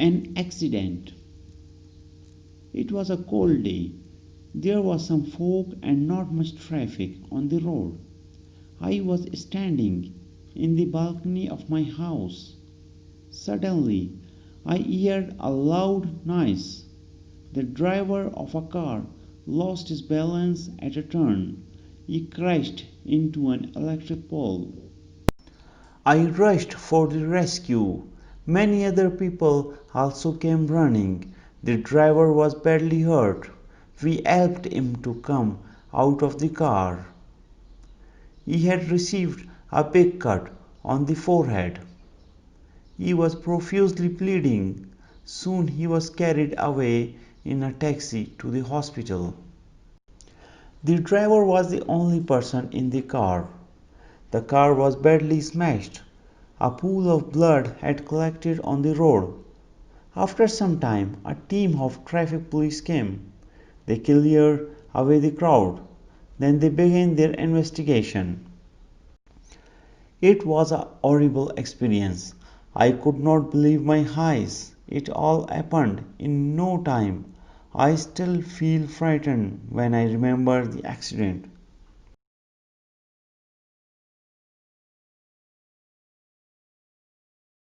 An accident. It was a cold day. There was some fog and not much traffic on the road. I was standing in the balcony of my house. Suddenly, I heard a loud noise. The driver of a car lost his balance at a turn. He crashed into an electric pole. I rushed for the rescue. Many other people also came running. The driver was badly hurt. We helped him to come out of the car. He had received a big cut on the forehead. He was profusely bleeding. Soon he was carried away in a taxi to the hospital. The driver was the only person in the car. The car was badly smashed. A pool of blood had collected on the road. After some time, a team of traffic police came. They cleared away the crowd. Then they began their investigation. It was a horrible experience. I could not believe my eyes. It all happened in no time. I still feel frightened when I remember the accident.